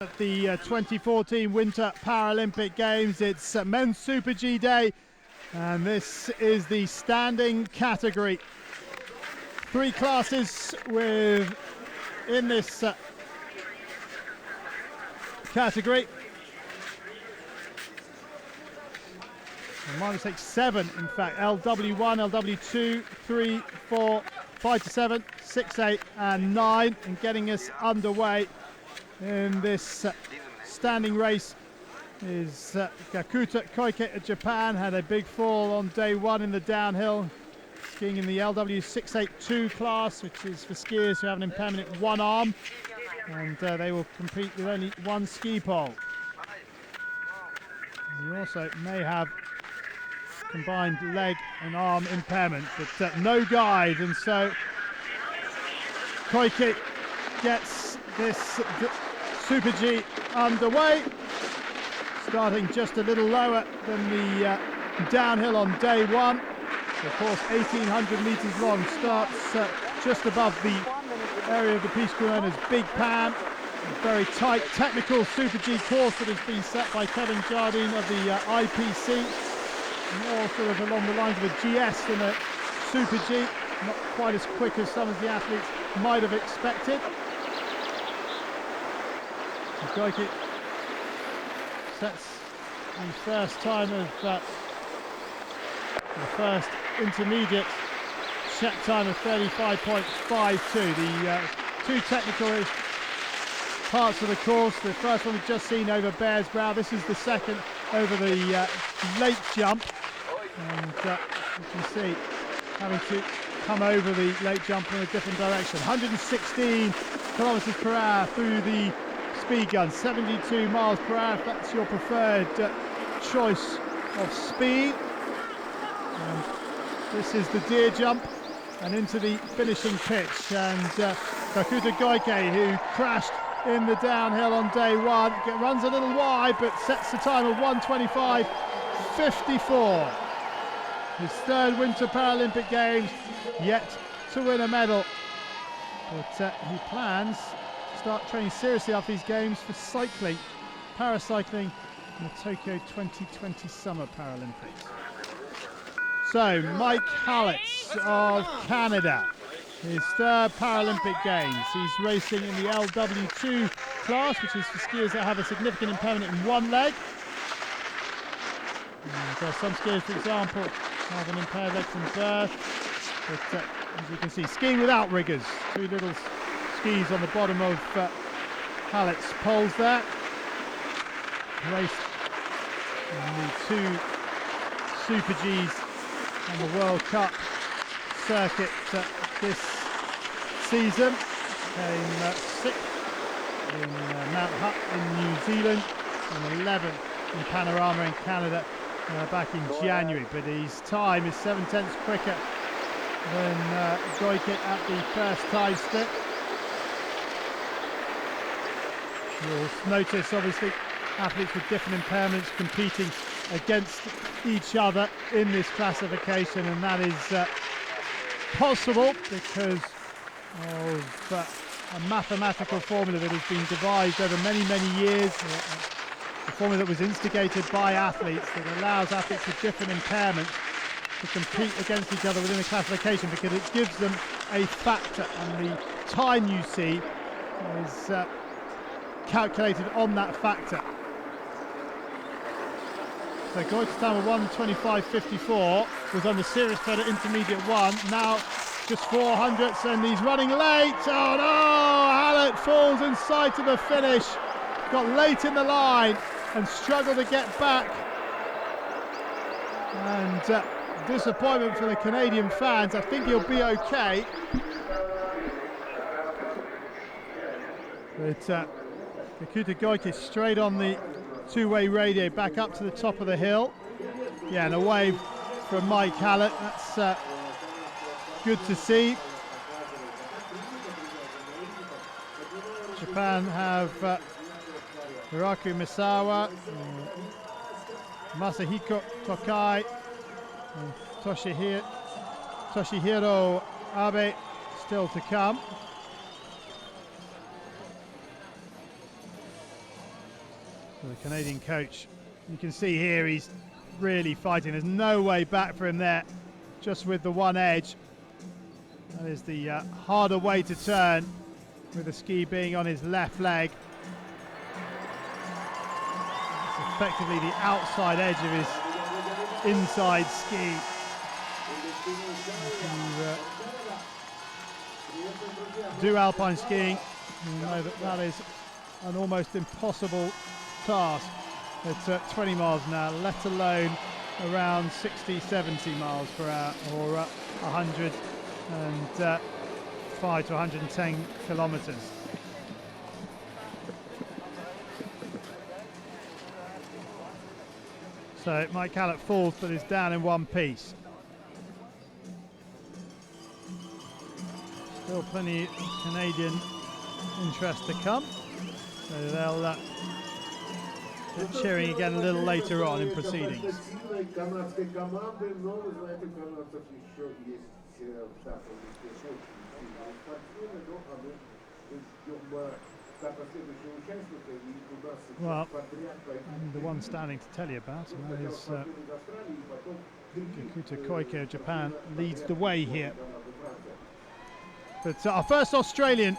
At the 2014 Winter Paralympic Games, it's Men's Super G Day, and this is the standing category. 3 classes in this category. My mistake, 7 in fact. LW1, LW2, 3, 4, 5 to 7, 6, 8 and 9, and getting us underway in this standing race is Gakuta Koike of Japan. Had a big fall on day 1 in the downhill, skiing in the LW682 class, which is for skiers who have an impairment in one arm, and they will compete with only 1 ski pole. You also may have combined leg and arm impairment, but no guide, and so Koike gets this Super G underway, starting just a little lower than the downhill on day 1. Of course, 1,800 meters long, starts just above the area of the piste known as Big Pan. A very tight technical Super G course that has been set by Kevin Jardine of the IPC. More sort of along the lines of a GS than a Super G, not quite as quick as some of the athletes might have expected. Koike sets the first time of the first intermediate check time of 35.52. The 2 technical parts of the course. The first one we've just seen over Bears Brow. This is the second over the lake jump, and you can see having to come over the lake jump in a different direction. 116 kilometers per hour through the speed gun, 72 miles per hour if that's your preferred choice of speed. And this is the deer jump and into the finishing pitch, and Gakuta Koike, who crashed in the downhill on day 1, runs a little wide but sets the time of 1:25.54. His 3rd Winter Paralympic Games, yet to win a medal, but he plans to start training seriously after these games for cycling, paracycling in the Tokyo 2020 Summer Paralympics. So Mike Hallett of Canada, his 3rd Paralympic Games. He's racing in the LW2 class, which is for skiers that have a significant impairment in one leg. And, some skiers, for example, have an impaired leg from birth. But as you can see, skiing without riggers. 2 little skis on the bottom of Hallett's poles there. Raced in the 2 Super Gs on the World Cup circuit this season. Came 6th in Mount Hutt in New Zealand, and 11th in Panorama in Canada back in January. But his time is 7/10 quicker than Koike at the first time step. You'll notice, obviously, athletes with different impairments competing against each other in this classification, and that is possible because of a mathematical formula that has been devised over many years, a formula that was instigated by athletes that allows athletes with different impairments to compete against each other within a classification, because it gives them a factor, and the time you see is calculated on that factor. So Koike's time of 1:25.54 was on the serious better intermediate 1. Now just 400ths, and he's running late. Oh no! Hallett falls in sight of the finish. Got late in the line and struggled to get back. And disappointment for the Canadian fans. I think he'll be okay. But Gakuta Koike straight on the 2-way radio back up to the top of the hill. Yeah, and a wave from Mike Hallett. That's good to see. Japan have Hiraku Misawa, Masahiko Tokai, and Toshihiro Abe still to come. The Canadian coach, you can see here he's really fighting. There's no way back for him there, just with the one edge. That is the harder way to turn, with the ski being on his left leg. It's effectively the outside edge of his inside ski. Do alpine skiing, you know that that is an almost impossible task at 20 miles an hour, let alone around 60, 70 miles per hour, or 105 to 110 kilometers. So Mike Hallett falls, but is down in one piece. Still plenty of Canadian interest to come, so they'll get cheering again a little later on in proceedings. Well, and the one standing to tell you about, and that is Kikuta Koike of Japan leads the way here. But our first Australian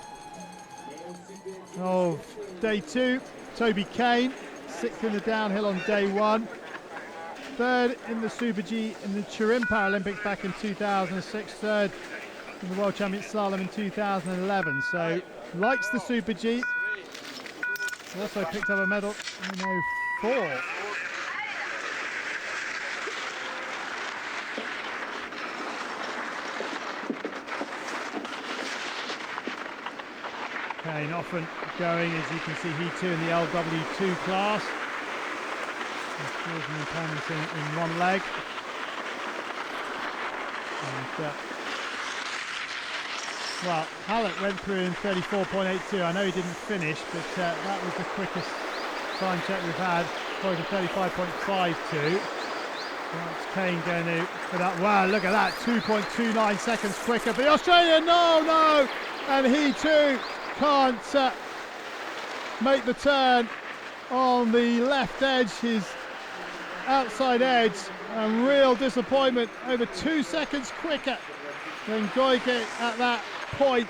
of day two, Toby KANE, 6th in the downhill on day one, 3rd in the Super G in the Turin Paralympics back in 2006, 3rd in the World Champion Slalom in 2011. So likes the Super G. Also picked up a medal in 2004. KANE often going, as you can see, he too in the LW2 class. Causing impairments in one leg. And, well, Hallett went through in 34.82. I know he didn't finish, but that was the quickest time check we've had. Probably to 35.52. That's KANE going to put up. Wow, look at that, 2.29 seconds quicker. But the Australian, no! And he too can't make the turn on the left edge, his outside edge, and real disappointment, over 2 seconds quicker than Koike at that point.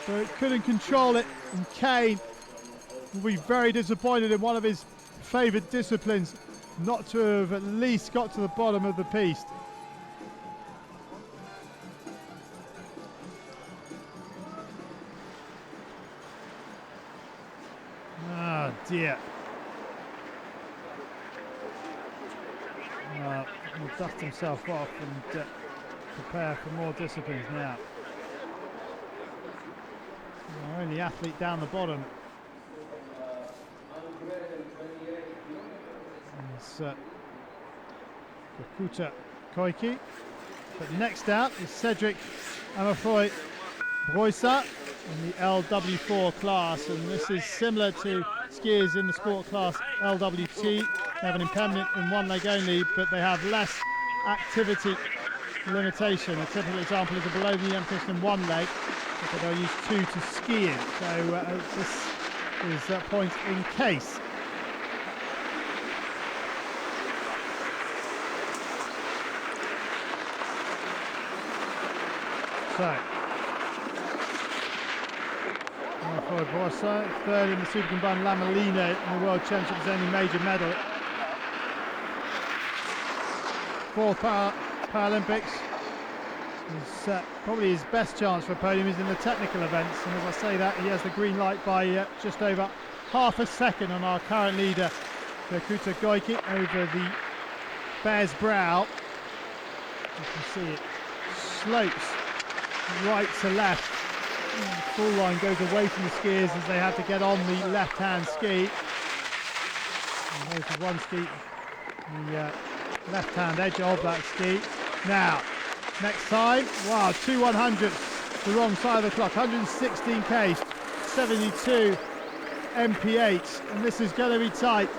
So it couldn't control it, and KANE will be very disappointed in one of his favourite disciplines not to have at least got to the bottom of the piste. Oh dear. He'll dust himself off and prepare for more disciplines now. Our only athlete down the bottom is Kikuta Koike. But next out is CEDRIC AMAFROI-BROISAT in the LW4 class, and this is similar to skiers in the sport class LWT. They have an impairment in one leg only, but they have less activity limitation. A typical example is a below the limitation in one leg, but they'll use 2 to ski in. So this is a point in case. So AMAFROI-BROISAT, 3rd in the Super Combined La Molina in the World Championship, his only major medal. 4th Paralympics. Probably his best chance for a podium is in the technical events, and as I say that, he has the green light by just over half a second on our current leader, Kikuta Koike, over the Bear's Brow. You can see it slopes right to left. The full line goes away from the skiers as they have to get on the left-hand ski. And there's the one ski, the left-hand edge of that ski. Now, next time, wow, 2 100s, the wrong side of the clock, 116 k's, 72 MP8, and this is going to be tight.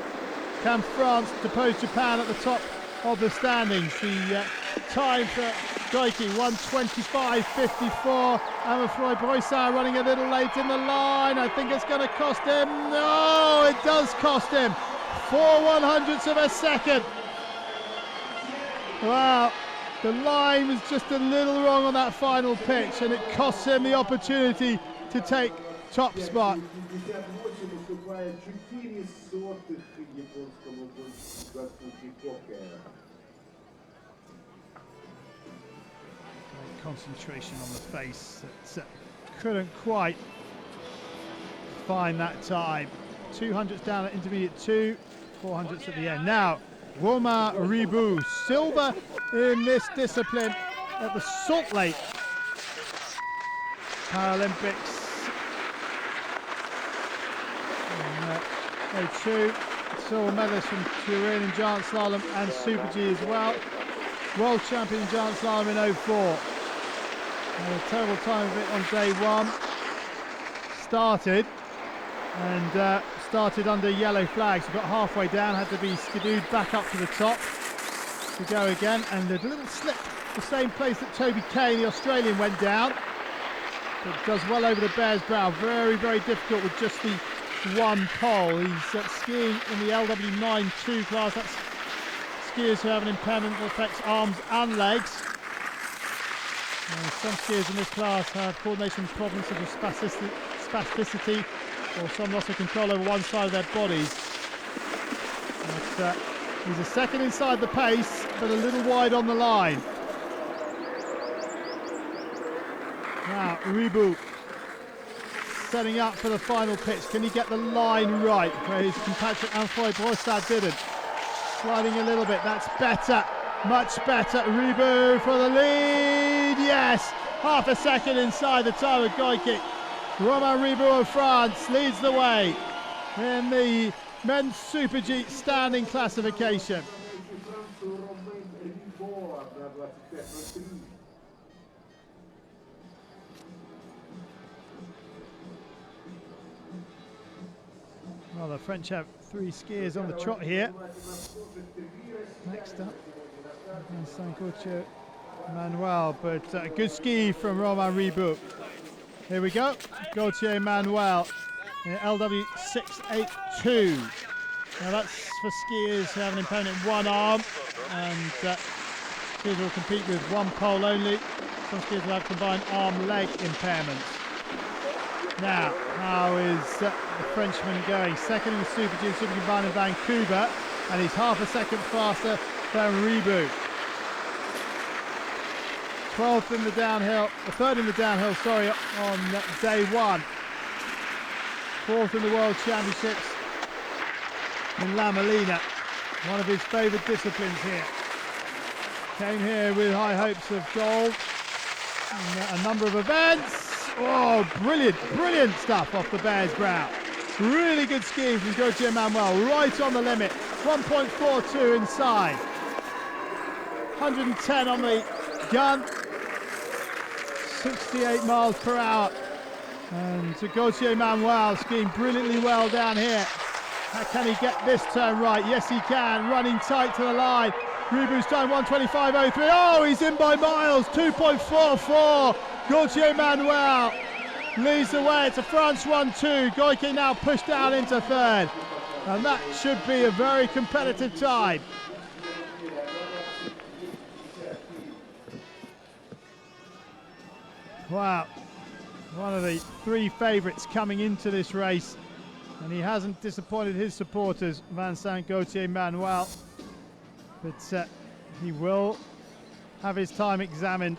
Can France depose Japan at the top of the standings? The time for Goike, 1:25.54. AMAFROI-BROISAT running a little late in the line. I think it's going to cost him. No, it does cost him. 4/100ths of a second. Wow, the line was just a little wrong on that final pitch, and it costs him the opportunity to take top spot. Concentration on the face that couldn't quite find that time. 200ths down at intermediate 2, 400ths at the end. Now, Romain Ribou, silver in this discipline at the Salt Lake Paralympics. And, 2 silver medalists from Turin in giant slalom and Super G as well. World champion in giant slalom in 04. A terrible time of it on day 1. Started under yellow flags. Got halfway down, had to be skidooed back up to the top to go again, and a little slip, the same place that TOBY, the Australian, went down. But does well over the bear's brow. Very, very difficult with just the one pole. He's skiing in the LW9-2 class. That's skiers who have an impairment that affects arms and legs. Some skiers in this class have coordination problems such as spasticity or some loss of control over one side of their bodies. But, he's a second inside the pace, but a little wide on the line. Now, Ribou setting up for the final pitch. Can he get the line right, where his compatriot AMAFROI-BROISAT didn't? Sliding a little bit, that's better. Much better. Ribou for the lead. Yes, half a second inside the time of Goike. Romain Ribou of France leads the way in the men's Super G standing classification. Well, the French have 3 skiers on the trot here. Next up, GAUTHIER-MANUEL, but a good ski from Romain Ribou. Here we go, GAUTHIER-MANUEL in LW682. Now that's for skiers who have an impairment in one arm, and skiers will compete with one pole only. Some skiers will have combined arm-leg impairments. Now, how is the Frenchman going? Second in the Super G Super Combined in Vancouver, and he's half a second faster than Ribou. 12th in the downhill, third in the downhill, sorry, on day 1. 4th in the World Championships in La Molina, one of his favourite disciplines here. Came here with high hopes of gold in a number of events. Oh, brilliant, brilliant stuff off the bear's brow. Really good skiing from GAUTHIER-MANUEL, right on the limit. 1.42 inside. 110 on the gun. 68 miles per hour. And so GAUTHIER-MANUEL skiing brilliantly well down here. How can he get this turn right? Yes, he can. Running tight to the line. Ribou's time 1:25.03. Oh, he's in by miles. 2.44. GAUTHIER-MANUEL leads the way. It's a France 1-2. Goike now pushed down into third. And that should be a very competitive time. Wow. One of the 3 favourites coming into this race. And he hasn't disappointed his supporters, Vincent GAUTHIER-MANUEL. But he will have his time examined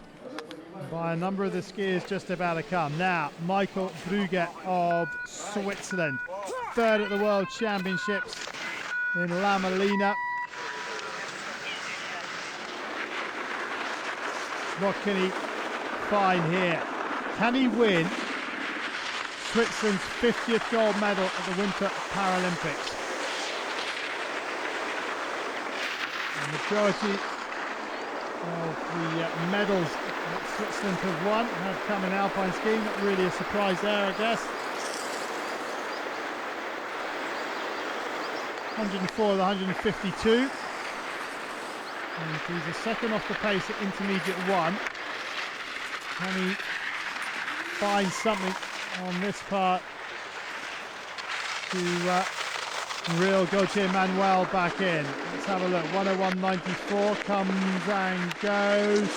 by a number of the skiers just about to come. Now, Michael Brugger of Switzerland, third at the World Championships in La Molina. What can he find here? Can he win Switzerland's 50th gold medal at the Winter Paralympics? The majority of the medals that Switzerland have won have come in Alpine skiing. Not really a surprise there, I guess. 104 of the 152. And he's a second off the pace at intermediate 1. Can he find something on this part to reel GAUTHIER-MANUEL back in? Let's have a look. 101.94 comes and goes.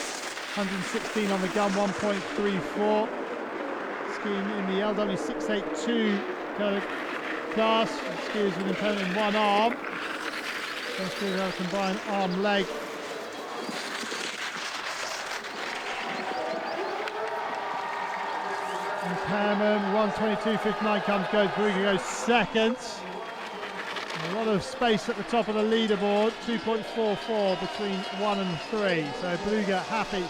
116 on the gun, 1.34. Skiing in the LW682 class. Skiers with impairment in one arm. Some skiers have a combined arm leg. Impairment, 122.59 comes, goes, BUGAEV goes second. A lot of space at the top of the leaderboard, 2.44 between 1 and 3. So BUGAEV happy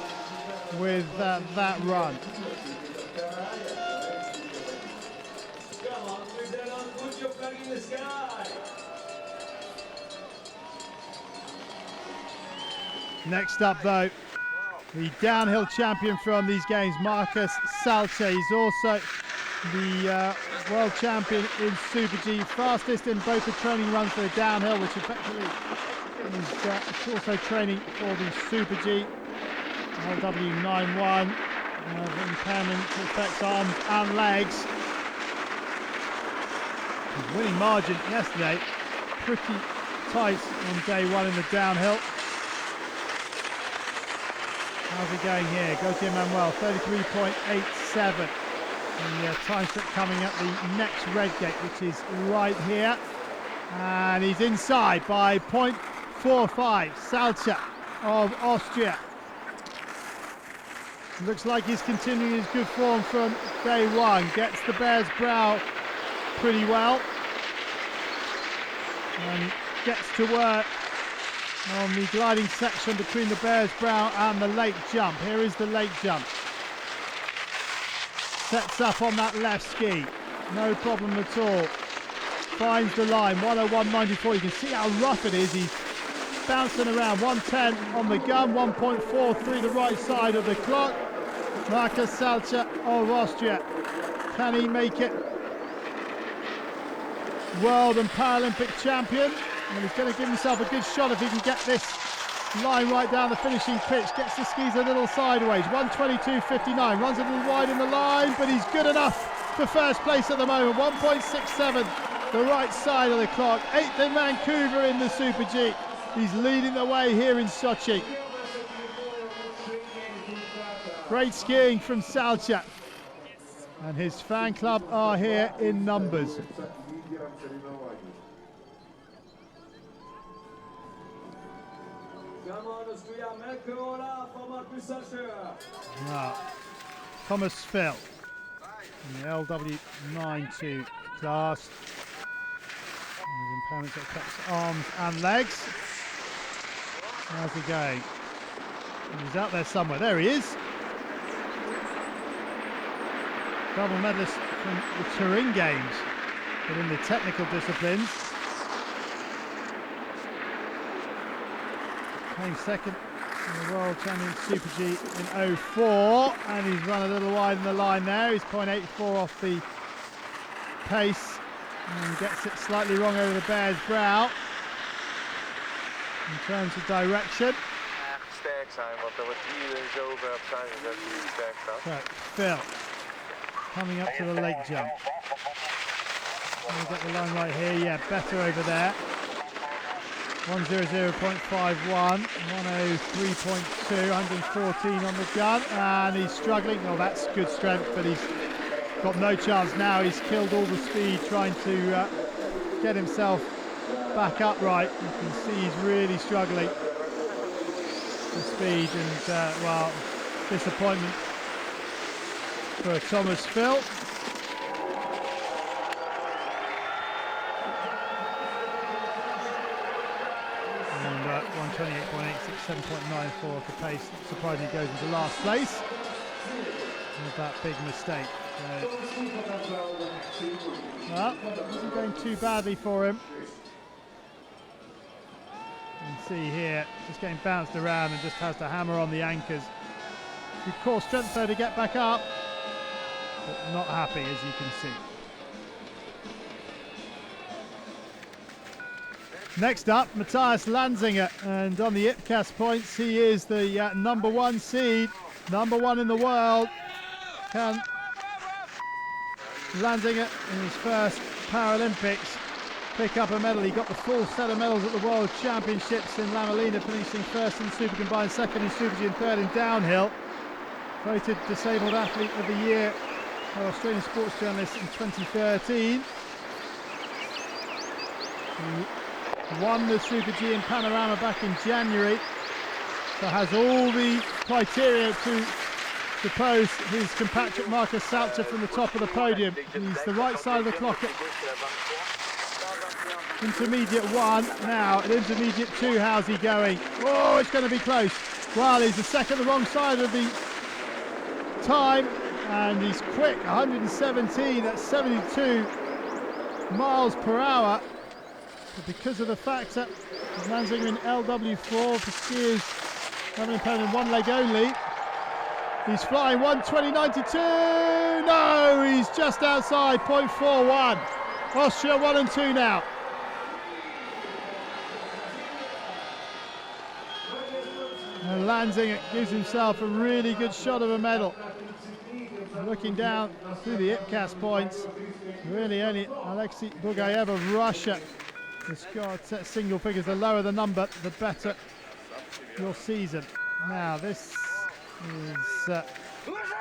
with that run. Next up though, the downhill champion from these games, Markus SALCHER. He's also the world champion in Super G, fastest in both the training runs for the downhill, which effectively is also training for the Super G. LW91, impairment affects arms and legs. His winning margin yesterday, pretty tight on day 1 in the downhill. How's it going here? GAUTHIER-MANUEL, 33.87. The time slip coming at the next red gate, which is right here. And he's inside by 0.45. SALCHER of Austria. Looks like he's continuing his good form from day 1. Gets the bear's brow pretty well. And gets to work on the gliding section between the bear's brow and the lake jump. Here is the lake jump. Sets up on that left ski. No problem at all. Finds the line, 101.94. You can see how rough it is. He's bouncing around. 110 on the gun, 1.43 the right side of the clock. Markus SALCHER of Austria. Can he make it world and Paralympic champion? And he's going to give himself a good shot if he can get this line right down the finishing pitch. Gets the skis a little sideways. 122.59. Runs a little wide in the line, but he's good enough for first place at the moment. 1.67 the right side of the clock. 8th in Vancouver in the Super G. He's leading the way here in Sochi. Great skiing from SALCHER. And his fan club are here in numbers. Now, Thomas Phil in the LW92 class. His impairment that affects arms and legs. How's he going? He's out there somewhere. There he is. Double medalist from the Turin Games, but in the technical disciplines. Came second in the World Champion Super G in 04, and he's run a little wide in the line there. He's 0.84 off the pace and gets it slightly wrong over the bear's brow in terms of direction. So Phil coming up to the lake jump. We'll get the line right here. Yeah, better over there. 100.51, 103.2, 114 on the gun, and he's struggling. Oh, that's good strength, but he's got no chance now. He's killed all the speed trying to get himself back upright. You can see he's really struggling with speed, and well, disappointment for Thomas Phil. And 128.86, 7.94 off the pace. Surprisingly goes into last place with that big mistake. Well, isn't going too badly for him. You can see here, just getting bounced around and just has to hammer on the anchors. Good core strength though to get back up, but not happy, as you can see. Next up, Matthias Lanzinger, and on the IPCAS points, he is the #1 seed, #1 in the world. Can Lanzinger in his first Paralympics pick up a medal? He got the full set of medals at the World Championships in La Molina, finishing first in Super Combined, second in Super G and third in Downhill. Voted Disabled Athlete of the Year by Australian Sports Journalists in 2013. He won the Super G in Panorama back in January, so has all the criteria to pose his compatriot Markus SALCHER from the top of the podium. He's the right side of the clock at intermediate 1. Now at intermediate 2, how's he going? Oh, it's going to be close. Well, he's the second the wrong side of the time, and he's quick, 117 at 72 miles per hour. But because of the fact that Lanzinger in LW4 for skiers having a pen in one leg only, he's flying 1:20.92. No, he's just outside 0.41. Austria 1 and 2 now. And Lanzinger gives himself a really good shot of a medal. Looking down through the IPCAS points, really only Alexey BUGAEV of Russia has got single figures. The lower the number, the better your season. Now this is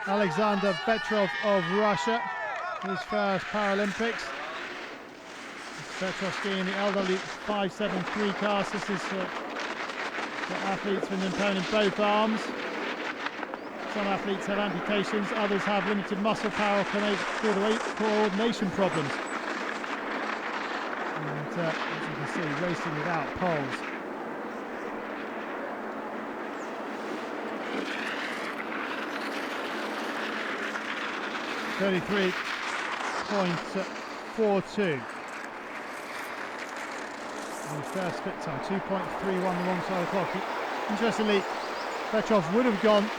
Alexander Petrov of Russia, his first Paralympics. Petrov skiing in the LW 573 class. This is for athletes with an impairment in both arms. Some athletes have amputations, others have limited muscle power or coordination problems. And as you can see, racing without poles. .43.42. And his first fit time, 2.31 the wrong side of the clock. Interestingly, Petrov would have gone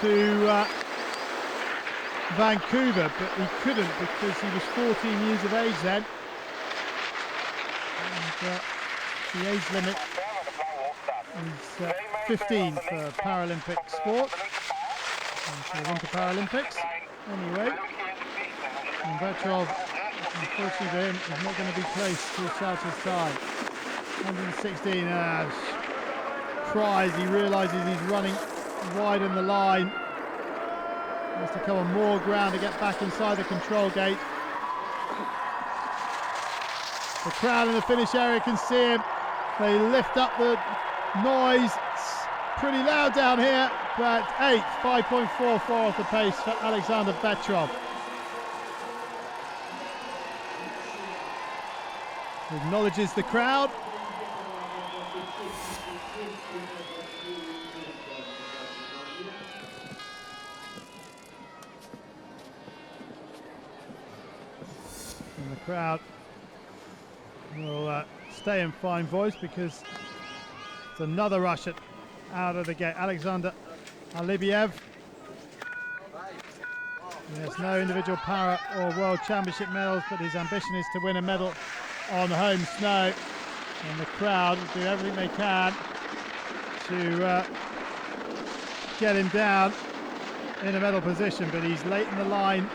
to Vancouver, but he couldn't because he was 14 years of age then. And the age limit is 15 for Paralympic sport, and for the Winter Paralympics. Anyway, and Petrov, unfortunately for him, is not going to be close to SALCHER's time. 116, cries, he realises he's running wide in the line. He has to cover more ground to get back inside the control gate. The crowd in the finish area can see him. They lift up the noise. It's pretty loud down here, but 5.44 off the pace for Alexander Petrov. He acknowledges the crowd. And the crowd will stay in fine voice because it's another Russian out of the gate, Alexander Alibiev. He has no individual para or world championship medals, but his ambition is to win a medal on home snow. And the crowd will do everything they can to get him down in a medal position, but he's late in the line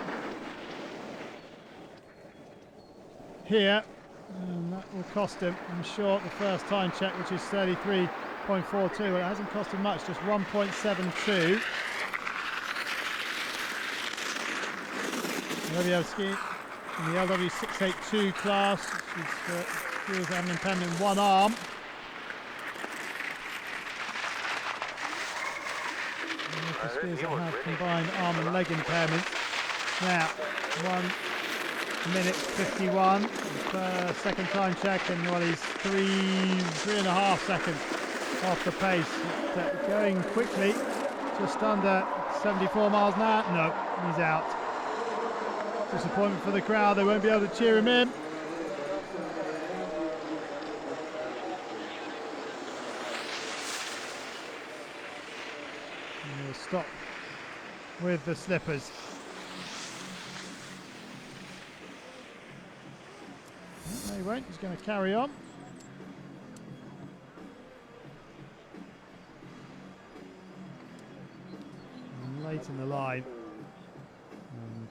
here, and that will cost him, I'm sure, the first time check, which is 33.42. Well, it hasn't cost him much, just 1.72. Levievsky in the LW 682 class, which is having an impairment in one arm. And the skiers that have combined arm and leg impairments. Now, 1:51, second time check, and well, he's three and a half seconds off the pace. Going quickly, just under 74 miles an hour. No, he's out. Disappointment for the crowd, they won't be able to cheer him in. And he'll stop with the slippers. No, he won't, he's going to carry on. meeting the line,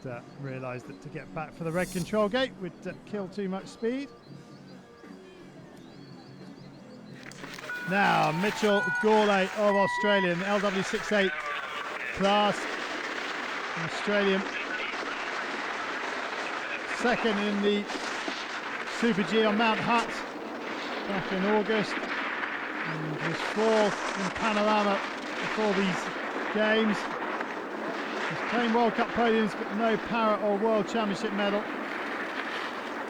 and realised that to get back for the red control gate would kill too much speed. Now Mitchell Gourlay of Australia in the LW68 class, an Australian, second in the Super G on Mount Hutt back in August, and was fourth in Panorama before these games. He's playing World Cup podiums but no Para or World Championship medal.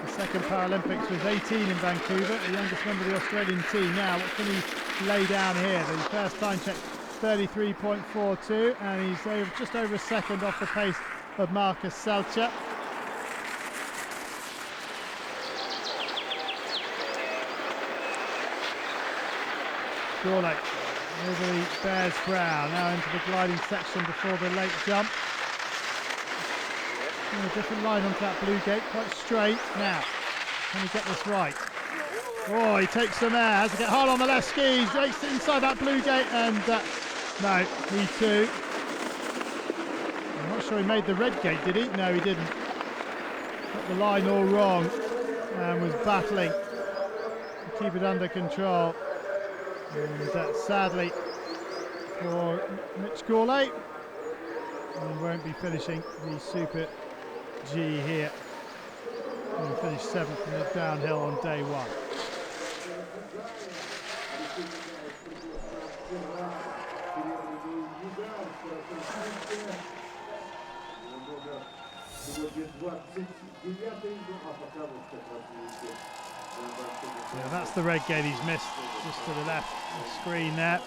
The second Paralympics was 18 in Vancouver, the youngest member of the Australian team. Now, what can he lay down here? The first time check, 33.42, and he's just over a second off the pace of Markus SALCHER. Gourlay over the Bears Brow, now into the gliding section before the late jump. And a different line onto that blue gate, quite straight. Now, can he get this right? Oh, he takes some air, has to get hard on the left skis, races inside that blue gate, and no, he too. I'm not sure he made the red gate, did he? No, he didn't. Got the line all wrong and was battling to keep it under control. And sadly for Mitch Gourlay, he won't be finishing the Super G here. He'll finish 7th in the downhill on day one. Yeah, that's the red gate he's missed, just to the left of the screen there.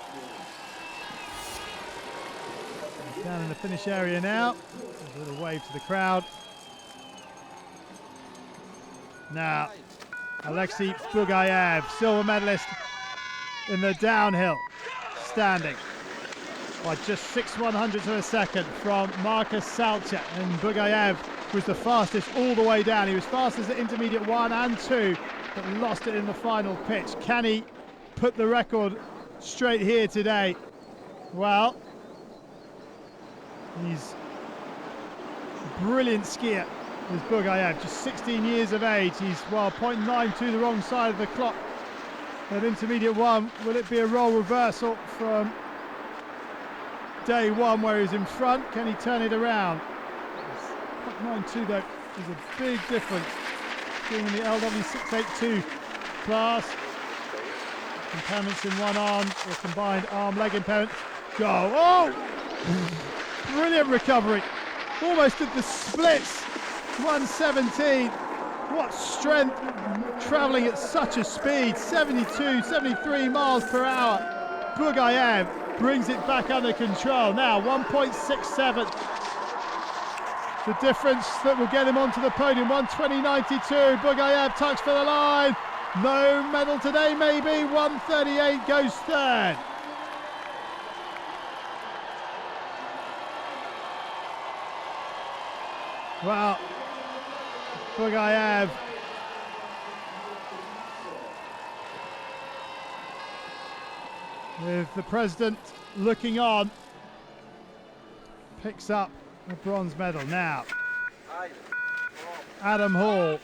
He's down in the finish area now. There's a little wave to the crowd. Now, Alexey BUGAEV, silver medalist in the downhill, standing by just 6/100ths of a second from Markus SALCHER, and BUGAEV was the fastest all the way down. He was fastest at intermediate 1 and 2, but lost it in the final pitch. Can he put the record straight here today? Well, he's a brilliant skier, is BUGAEV, just 16 years of age. He's, well, 0.92 the wrong side of the clock at intermediate 1. Will it be a role reversal from day 1 where he's in front? Can he turn it around? 0.92 though is a big difference. Being in the LW682 class, impairments in one arm or combined arm-leg impairment. Go! Oh! Brilliant recovery. Almost did the splits. 117. What strength travelling at such a speed. 72, 73 miles per hour. BUGAEV brings it back under control. Now 1.67. The difference that will get him onto the podium. 120.92. BUGAEV tucks for the line. No medal today, maybe. 138 goes third. Well, BUGAEV with the president looking on, picks up a bronze medal. Now, Adam Hall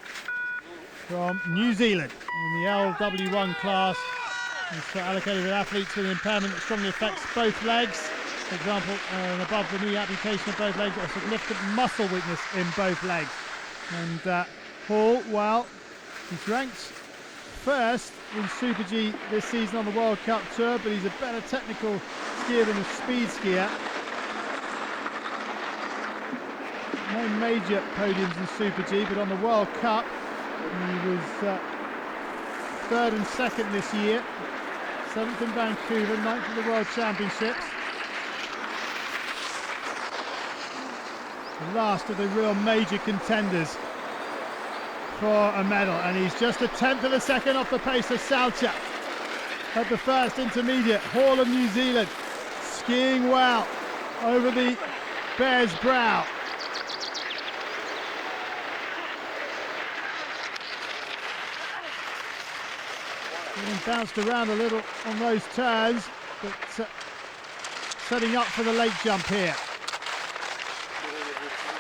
from New Zealand in the LW1 class. It's allocated with athletes with an impairment that strongly affects both legs. For example, an above the knee amputation of both legs or significant muscle weakness in both legs. And Hall, well, he's ranked first in Super G this season on the World Cup Tour, but he's a better technical skier than a speed skier. No major podiums in Super G, but on the World Cup he was 3rd and 2nd this year, 7th in Vancouver, 9th in the World Championships. The last of the real major contenders for a medal, and he's just a 10th of a second off the pace of SALCHER at the first intermediate. Hall of New Zealand skiing well over the Bears Brow. Getting bounced around a little on those turns, but setting up for the late jump here.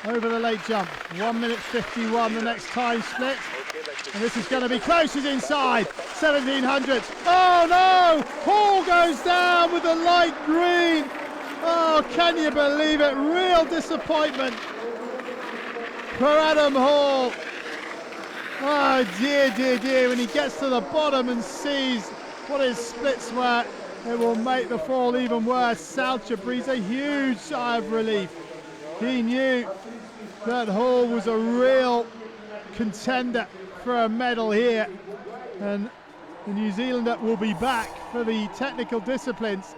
over the late jump. 1 minute 51 the next time split. And this is going to be close. He's inside. 1700. Oh no! Hall goes down with the light green. Oh, can you believe it? Real disappointment for Adam Hall. Oh dear, dear, dear. When he gets to the bottom and sees what his splits were, it will make the fall even worse. SALCHER breathes a huge sigh of relief. He knew that Hall was a real contender for a medal here, and the New Zealander will be back for the technical disciplines.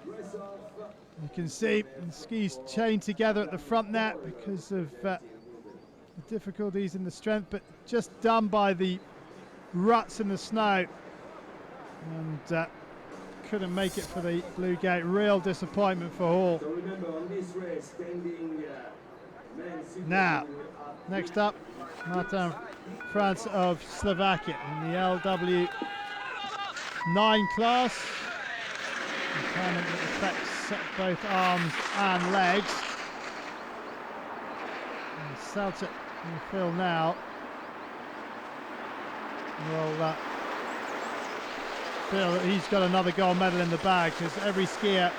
You can see the skis chained together at the front there because of the difficulties in the strength, but just done by the ruts in the snow, and couldn't make it for the blue gate. Real disappointment for Hall. Now, next up, Martin France of Slovakia in the LW9 class. Impairment that affects both arms and legs. And SALCHER in the field now will feel that he's got another gold medal in the bag, because every skier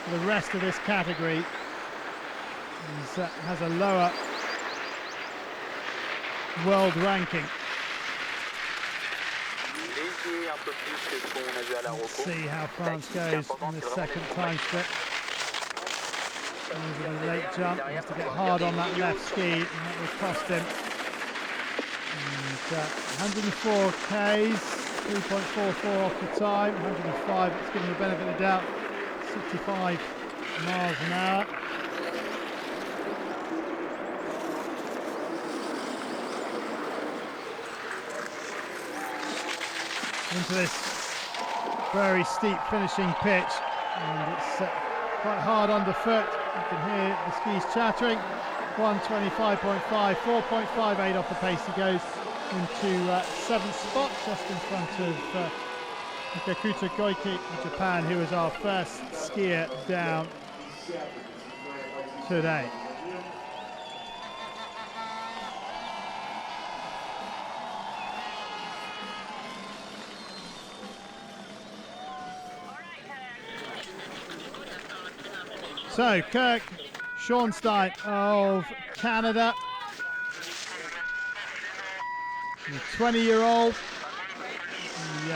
for the rest of this category has a lower world ranking. Let's see how France goes in the second time split. Over the late jump, he has to get hard on that left ski, and that will cost him. And 104 Ks, 3.44 off the time, 105, let's give him the benefit of the doubt, 65 miles an hour. Into this very steep finishing pitch, and it's quite hard underfoot. You can hear the skis chattering. 125.5, 4.58 off the pace. He goes into seventh spot, just in front of Kakuta Goiki of Japan, who is our first skier down today. So, Kirk Schornstein of Canada, the 20-year-old. He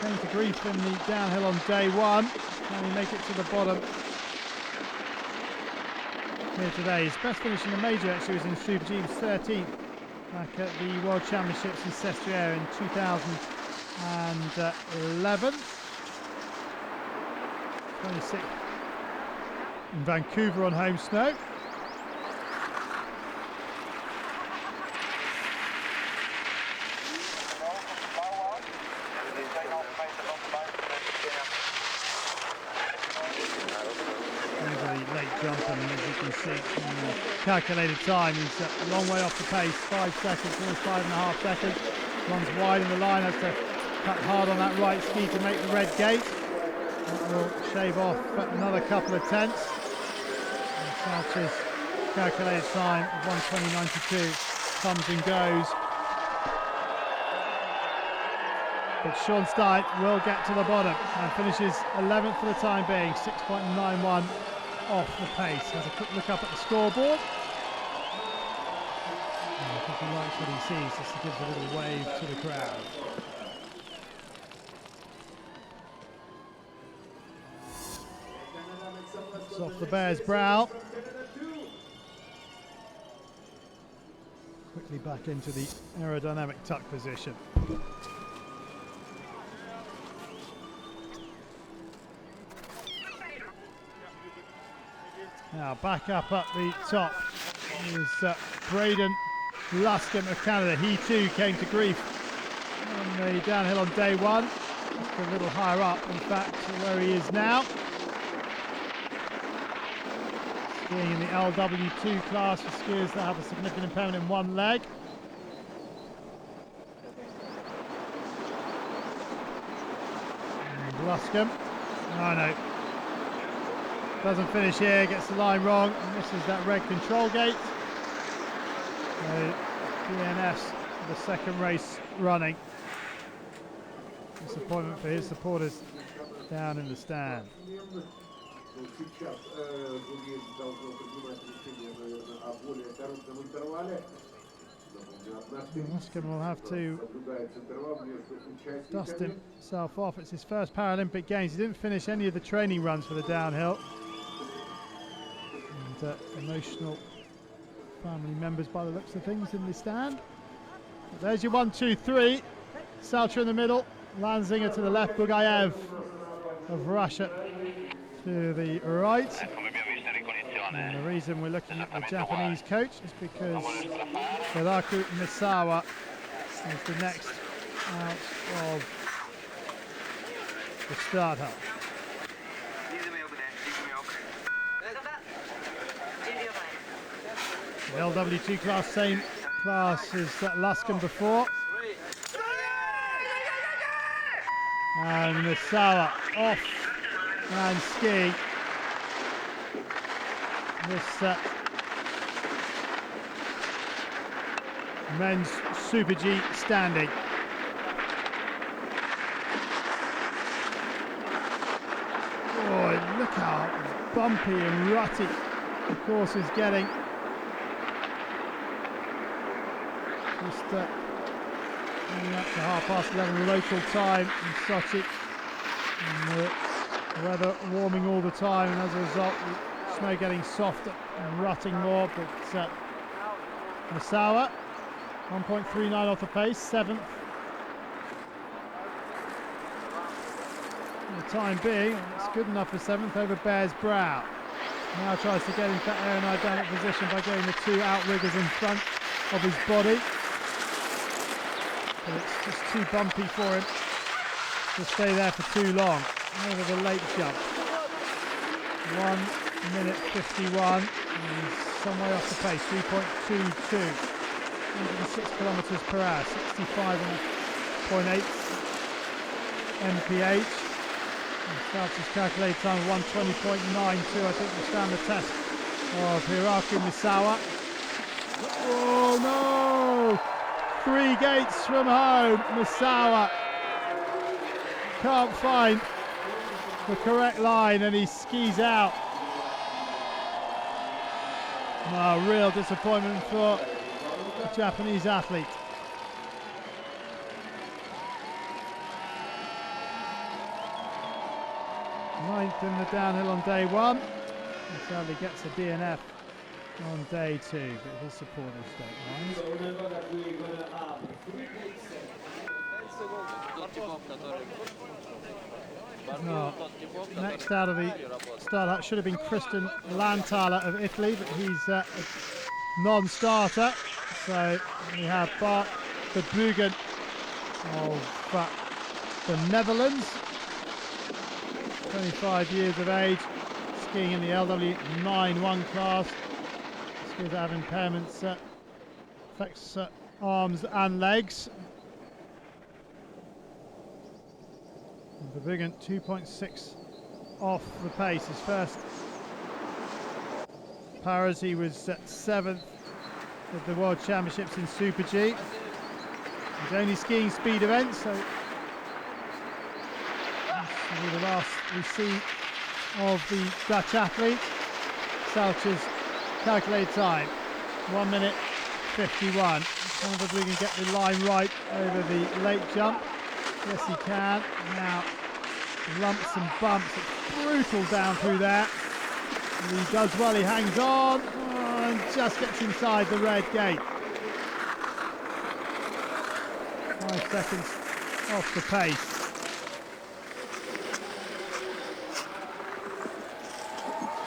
came to grief in the downhill on day one. Can he make it to the bottom here today? His best finish in the major actually was in Super G, was 13th back at the World Championships in Sestriere in 2011. 26th in Vancouver on home snow. Late jump, and as you can see, calculated time, he's a long way off the pace, 5 seconds, almost 5.5 seconds. Runs wide in the line, has to cut hard on that right ski to make the red gate. That will shave off another couple of tenths. SALCHER's calculated time of 1:20.92 comes and goes. But Schornstein will get to the bottom and finishes 11th for the time being, 6.91 off the pace. Has a quick look up at the scoreboard. And I think he likes what he sees, just to give a little wave to the crowd. It's off the bear's brow. Quickly back into the aerodynamic tuck position. Now back up at the top is BRAYDON LUSCOMBE of Canada. He too came to grief on the downhill on day one. Just a little higher up, in fact, to where he is now. Skiing in the LW2 class for skiers that have a significant impairment in one leg. And LUSCOMBE. Oh no. Doesn't finish here, gets the line wrong, and misses that red control gate. So DNS for the second race running. Disappointment for his supporters down in the stand. LUSCOMBE will have to dust himself off. It's his first Paralympic Games. He didn't finish any of the training runs for the downhill. And emotional family members by the looks of things in the stand. But there's your 1, 2, 3. SALCHER in the middle, LANZINGER to the left, BUGAEV of Russia to the right. And the reason we're looking at the Japanese coach is because Hiroki Misawa is the next out of the start hut. The LW2 class, same class as LUSCOMBE before. And Misawa off and ski. This men's Super G standing. Oh, look how bumpy and rutty the course is getting. Just coming up to 11:30 local time in Sochi. And the weather warming all the time, and as a result, snow getting softer and rutting more. But Misawa, 1.39 off the pace, 7th. For the time being, it's good enough for 7th over Bear's Brow. Now tries to get into that aerodynamic position by getting the 2 outriggers in front of his body. But it's just too bumpy for him to stay there for too long. Over the late jump. 1:51, and he's some way off the pace, 3.22, 106 kilometers per hour, 65.8 mph. And starts his calculated time of 1:20.92. I think will stand the test of Hiroki Misawa. Oh no! 3 gates from home, Misawa can't find the correct line and he skis out. Oh, real disappointment for the Japanese athlete. Ninth in the downhill on day 1. He sadly gets a DNF on day 2, but his supporters don't mind. No. Next out of the start hut should have been Christian Lanthaler of Italy, but he's a non-starter. So we have Bart de Bruggen of the Netherlands, 25 years of age, skiing in the LW91 class. Skiers that have impairments, affects arms and legs. The Bruggen 2.6 off the pace. His first Paris, he was 7th at the World Championships in Super G. He's only skiing speed events, so this will be the last we see of the Dutch athlete. SALCHER's calculated time, 1:51. Can the Bruggen get the line right over the late jump? Yes, he can. Now, lumps and bumps. It's brutal down through there. And he does well. He hangs on and just gets inside the red gate. 5 seconds off the pace.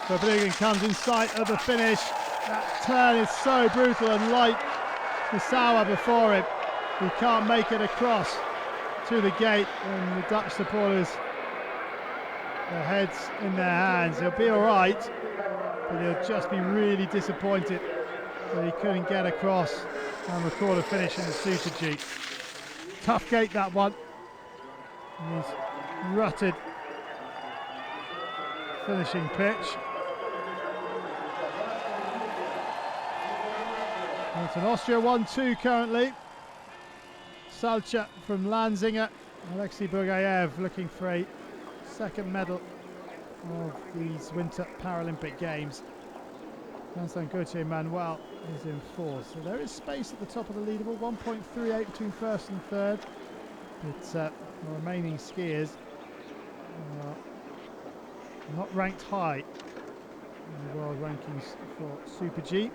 So Bruggen comes in sight of the finish. That turn is so brutal, and like Misawa before him, he can't make it across to the gate, and the Dutch supporters, their heads in their hands. He'll be all right, but he'll just be really disappointed that he couldn't get across and record a finish in the Super G. Tough gate, that one. And he's rutted finishing pitch. It's an Austria 1-2 currently. SALCHER from LANZINGER. Alexey BUGAEV looking for a second medal of these Winter Paralympic Games. GAUTHIER-MANUEL is in fourth. So there is space at the top of the leaderboard, 1.38 between first and third. But the remaining skiers are not ranked high in the world rankings for Super G.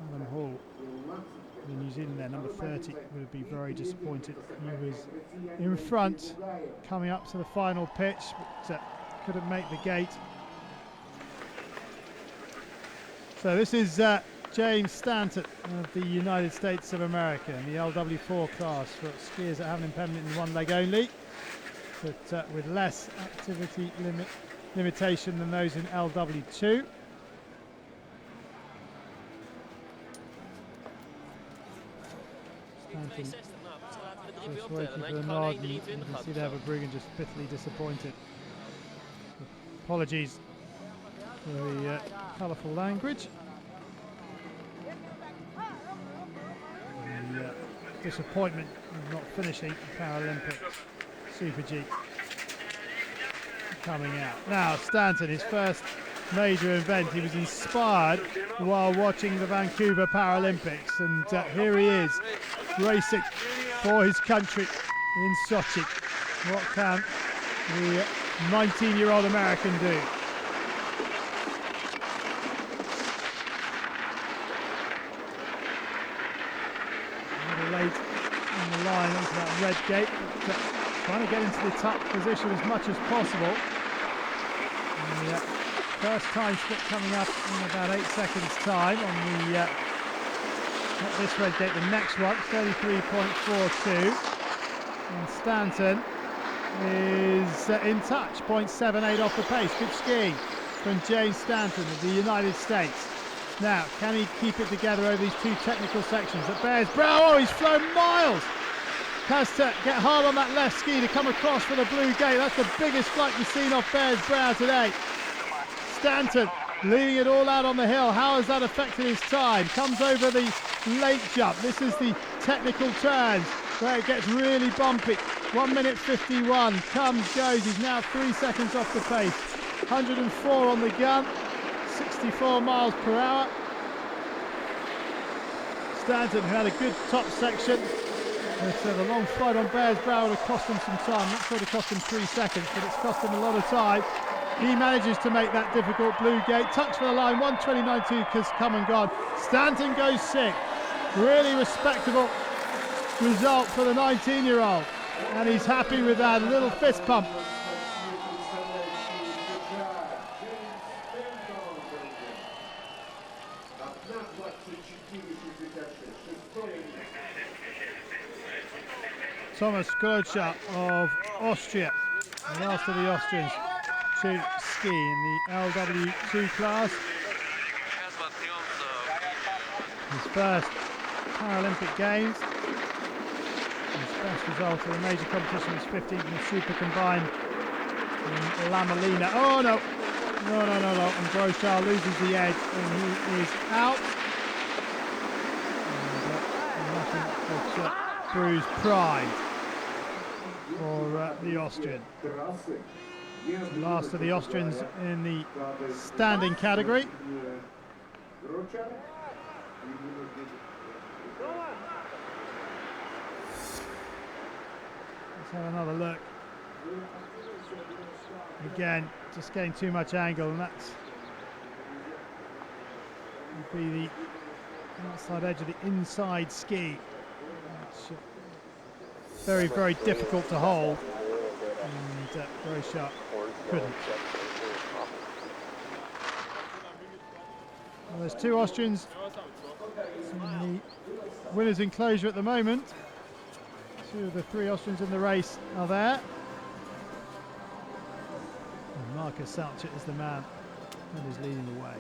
Adam Hall, the New Zealand there, number 30, would be very disappointed. He was in front coming up to the final pitch, but couldn't make the gate. So this is James Stanton of the United States of America in the LW4 class for skiers that have an impediment in one leg only, but with less activity limitation than those in LW2. Stanton just waiting for the nod, and you can see there Verbruggen just bitterly disappointed. Apologies for the colourful language. The disappointment of not finishing Paralympic Super G coming out. Now Stanton, his first major event, he was inspired while watching the Vancouver Paralympics, and here he is racing for his country in Sochi. What can the 19-year-old American do? A little late on the line onto that red gate, but trying to get into the top position as much as possible. And the first time split coming up in about 8 seconds time on the not this red gate, the next one, 33.42. And Stanton is in touch, 0.78 off the pace. Good skiing from James Stanton of the United States. Now, can he keep it together over these two technical sections? At Bears Brow, oh, he's flown miles. Has to get hard on that left ski to come across for the blue gate. That's the biggest flight we've seen off Bears Brow today. Stanton leaving it all out on the hill. How has that affected his time? Comes over the late jump. This is the technical turns where it gets really bumpy. 1 minute 51. Comes, goes. He's now 3 seconds off the pace. 104 on the gun. 64 miles per hour. Stanton, who had a good top section. The long flight on Bears Brow would have cost him some time. That would have cost him 3 seconds, but it's cost him a lot of time. He manages to make that difficult blue gate. Touch for the line, 1:29.2 has come and gone. Stanton goes 6th. Really respectable result for the 19-year-old. And he's happy with that. A little fist pump. Thomas Grotscher of Austria, the last of the Austrians to ski in the LW2 class. His first Paralympic Games. His best result in a major competition was 15th in the Super Combined in La Molina. Oh no! No. And Grotscher loses the edge and he is out. And nothing but bruised pride for the Austrian. The last of the Austrians in the standing category. Let's have another look. Again, just getting too much angle, and that's would be the outside edge of the inside ski. Which, very, very difficult to hold, and very sharp. Couldn't. Well, there's two Austrians in the winners' enclosure at the moment. Two of the three Austrians in the race are there. And Markus is the man that is leading the way.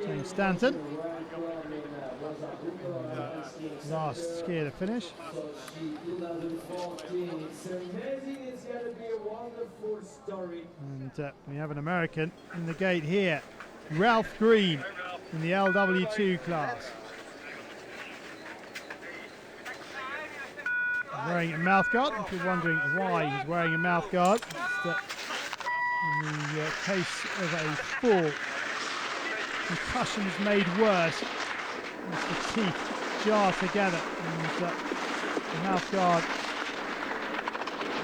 James Stanton. Last skier to finish. And we have an American in the gate here, Ralph Green, in the LW2 class. Wearing a mouth guard. If you're wondering why he's wearing a mouth guard, it's that in the case of a fall, concussion is made worse as the teeth jar together, and the mouth guard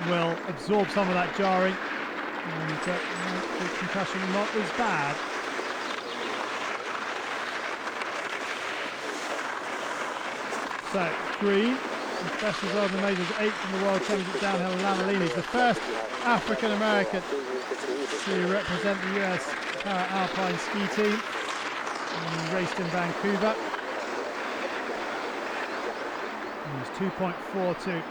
will absorb some of that jarring, and the concussion not as bad. So Green, best result in the majors, 8th in the World Championship downhill in Lanolini. He's the first African American to represent the US Alpine ski team. And he raced in Vancouver. And he's 2.42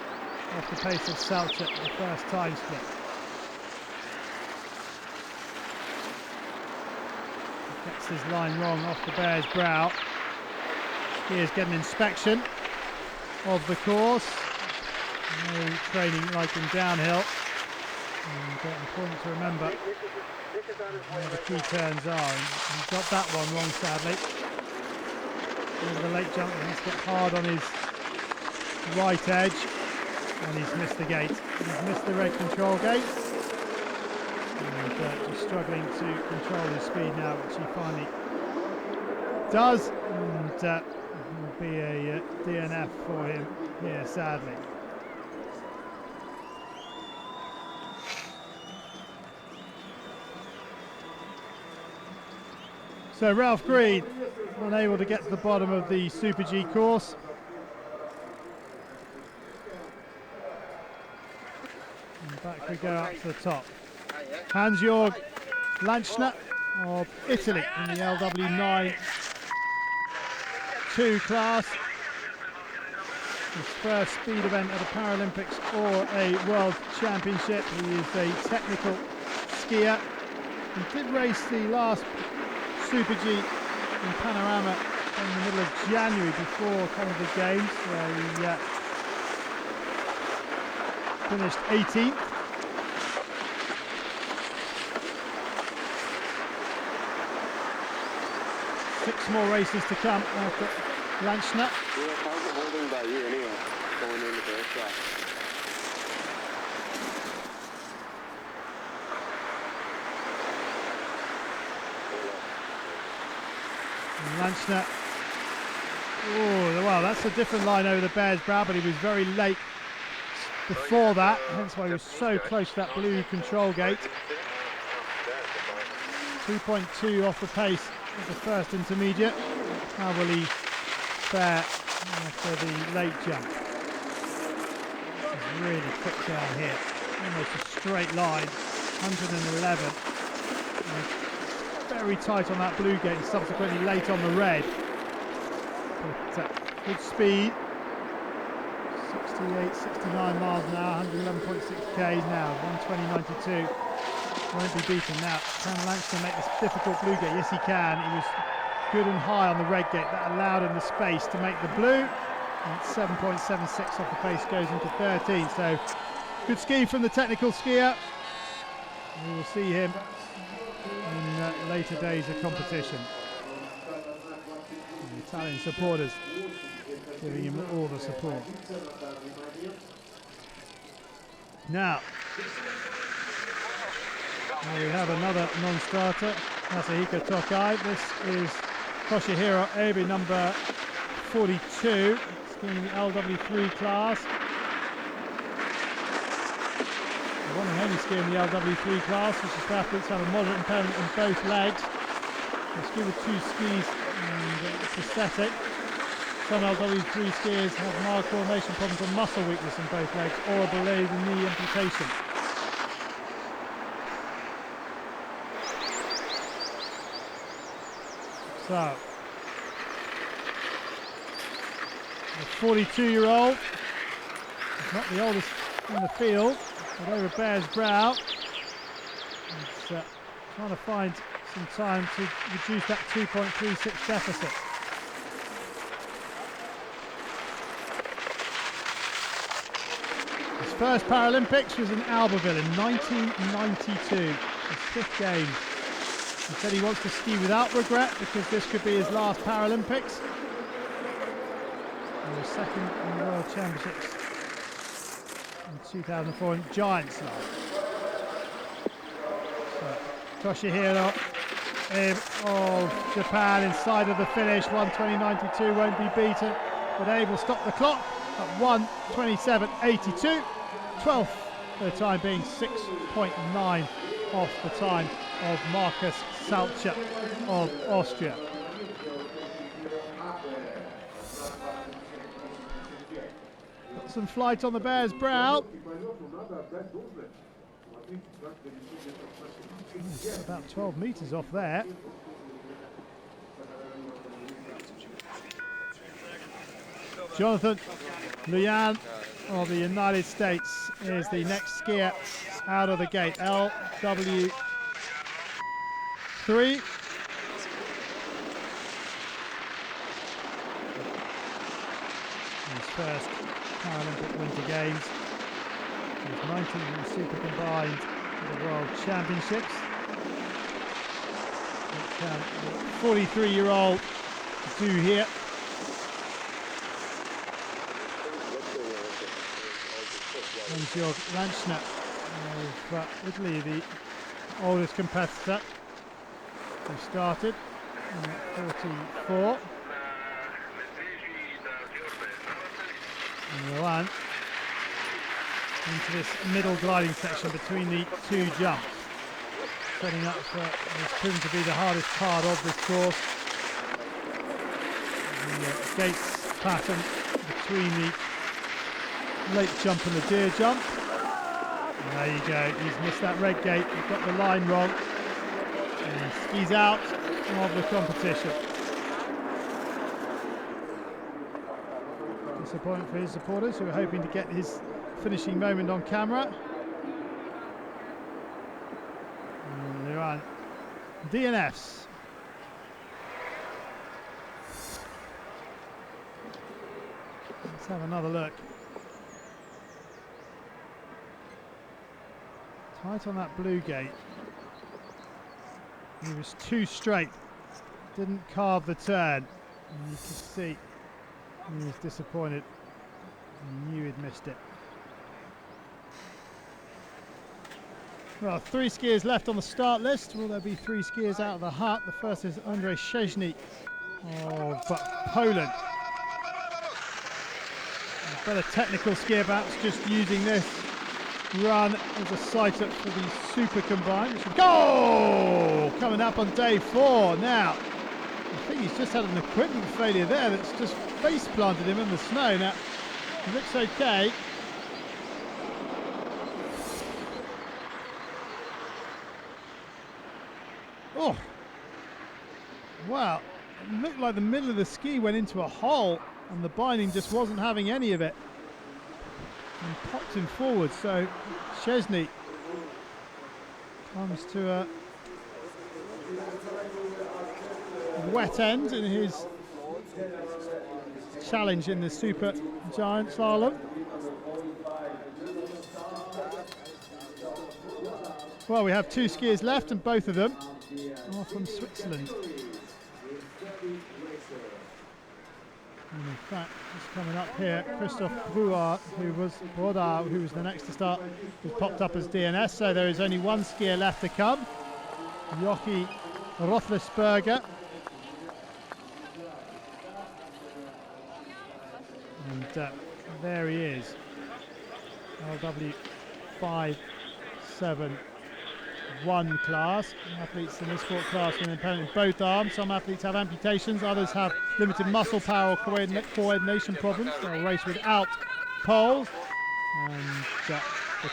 off the pace of SALCHER, the first time split. He gets his line wrong off the bear's brow. Here's getting inspection of the course. No training like in downhill. And important to remember where the key turns are. And he's got that one wrong, sadly. Over the late jump, he has to get hard on his right edge, and he's missed the gate. He's missed the red control gate. And he's struggling to control his speed now, which he finally does. And will be a DNF for him here, sadly. So Ralph Green unable to get to the bottom of the Super G course. And back we go up to the top. HANSJOERG LANTSCHNER of Italy in the LW9 2 class. His first speed event at a Paralympics or a World Championship. He is a technical skier. He did race the last Super G in Panorama in the middle of January before kind of the games, where he finished 18th. Six more races to come after LANTSCHNER. LANTSCHNER. Oh, wow, that's a different line over the bear's brow, but he was very late before that, hence why he was so close to that blue control gate. 2.2 off the pace of the first intermediate. How will he fare after the late jump? He's really quick down here, almost a straight line, 111. Very tight on that blue gate and subsequently late on the red. But good speed, 68, 69 miles an hour, 111.6 k's now, 120.92. Won't be beaten now. Can LANTSCHNER make this difficult blue gate? Yes, he can. He was good and high on the red gate. That allowed him the space to make the blue. And 7.76 off the pace goes into 13. So good ski from the technical skier. We will see him in later days of competition. And the Italian supporters giving him all the support. Now we have another non-starter, Masahiko Tokai. This is Toshihiro Abe, number 42, skiing in the LW3 class. The one and only skier in the LW3 class, which is for athletes who have a moderate impairment in both legs. They ski with two skis and a prosthetic. Some LW3 skiers have mild coordination problems and muscle weakness in both legs or below the knee amputation. So, the 42-year-old is not the oldest in the field, but over bear's brow. He's trying to find some time to reduce that 2.36 deficit. His first Paralympics was in Albertville in 1992, his 5th game. He said he wants to ski without regret because this could be his last Paralympics. And the second in the World Championships in 2004 in giant slalom. So, Toshihiro of Japan inside of the finish, 1:20.92, won't be beaten, but Abe will stop the clock at 1:27.82, 12th for the time being, 6.9 off the time of Markus SALCHER of Austria. Got some flight on the bear's brow. About 12 metres off there. Jonathan Lujan of the United States is the next skier out of the gate. LW3. His first Paralympic Winter Games. He's 19th in the Super Combined for the World Championships. 43-year-old do here. HANSJOERG LANTSCHNER of Italy, the oldest competitor, who started at 44. And Milan into this middle gliding section between the two jumps, setting up for what's proven to be the hardest part of this course. The gates pattern between the late jump and the deer jump. And there you go, he's missed that red gate, he's got the line wrong, and he's out of the competition. Disappointment for his supporters who are hoping to get his finishing moment on camera. And they're on DNFs. Let's have another look. Tight on that blue gate. He was too straight. Didn't carve the turn. And you can see he was disappointed. He knew he'd missed it. Well, 3 skiers left on the start list. Will there be 3 skiers out of the hut? The first is Andrzej Szczęsny of Poland. A better technical skier perhaps, just using this run as a sight-up for the Super Combined. Goal! Coming up on day 4 now. I think he's just had an equipment failure there that's just face planted him in the snow. Now, it looks okay. Oh, wow. It looked like the middle of the ski went into a hole and the binding just wasn't having any of it. And popped him forward, so Szczęsny comes to a wet end in his challenge in the Super Giant Slalom. Well, we have 2 skiers left and both of them are from Switzerland. And in fact, just coming up here, Christoph Brouard, who was the next to start, was popped up as DNS, so there is only 1 skier left to come. Jochi Roethlisberger. And there he is. LW571 class. Athletes in this sport class are independent in both arms. Some athletes have amputations, others have limited muscle power or coordination problems. They'll race without poles. And the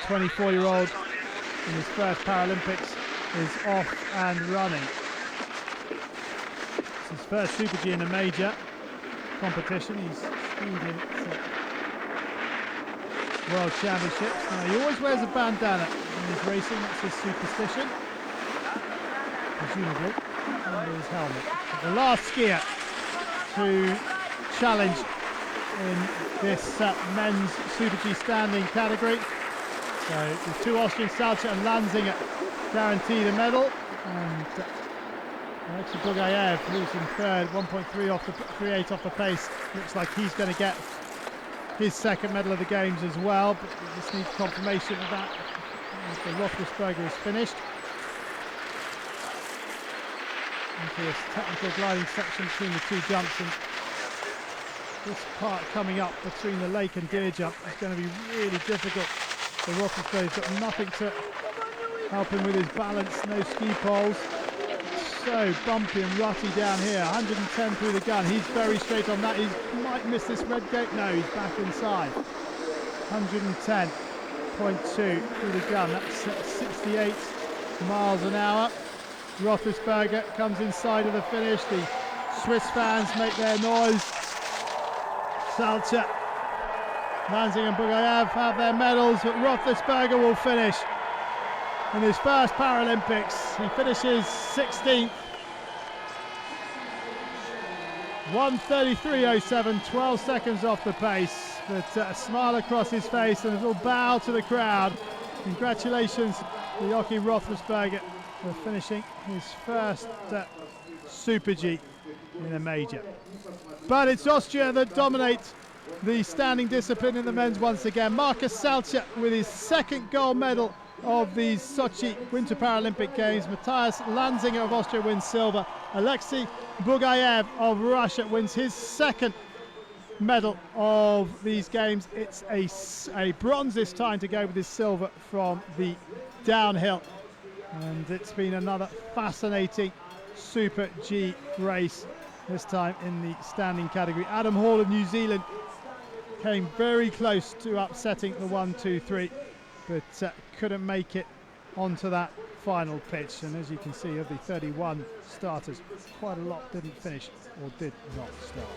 24-year-old in his first Paralympics is off and running. It's his first Super G in a major competition. He's skied in World Championships. Now, he always wears a bandana when he's racing, that's his superstition. presumably, under his helmet. The last skier to challenge in this men's Super G standing category. So the two Austrians, SALCHER and LANZINGER, guarantee the medal, and Alexey BUGAEV, who's in third, 1.38 off the pace, looks like he's going to get his second medal of the games as well, but we just need confirmation of that after Roethlisberger is finished. Into this technical gliding section between the two jumps, and this part coming up between the lake and deer jump is going to be really difficult. So Roethlisberger's got nothing to help him with his balance, no ski poles. So bumpy and rutty down here. 110 through the gun. He's very straight on that. He might miss this red gate. No, he's back inside. 110.2 through the gun. That's 68 miles an hour. Roethlisberger comes inside of the finish. The Swiss fans make their noise. SALCHER, LANZINGER and BUGAEV have their medals, but Roethlisberger will finish in his first Paralympics. He finishes 16th. 1:33.07, 12 seconds off the pace, but a smile across his face and a little bow to the crowd. Congratulations to Joachim Roethlisberger for finishing his first Super G in a major. But it's Austria that dominates the standing discipline in the men's once again. Markus SALCHER with his second gold medal of these Sochi Winter Paralympic Games. Matthias LANZINGER of Austria wins silver. Alexey BUGAEV of Russia wins his second medal of these games. It's a bronze this time to go with his silver from the downhill. And it's been another fascinating Super G race, this time in the standing category. Adam Hall of New Zealand came very close to upsetting the 1-2-3, but couldn't make it onto that final pitch. And as you can see, of the 31 starters, quite a lot didn't finish or did not start.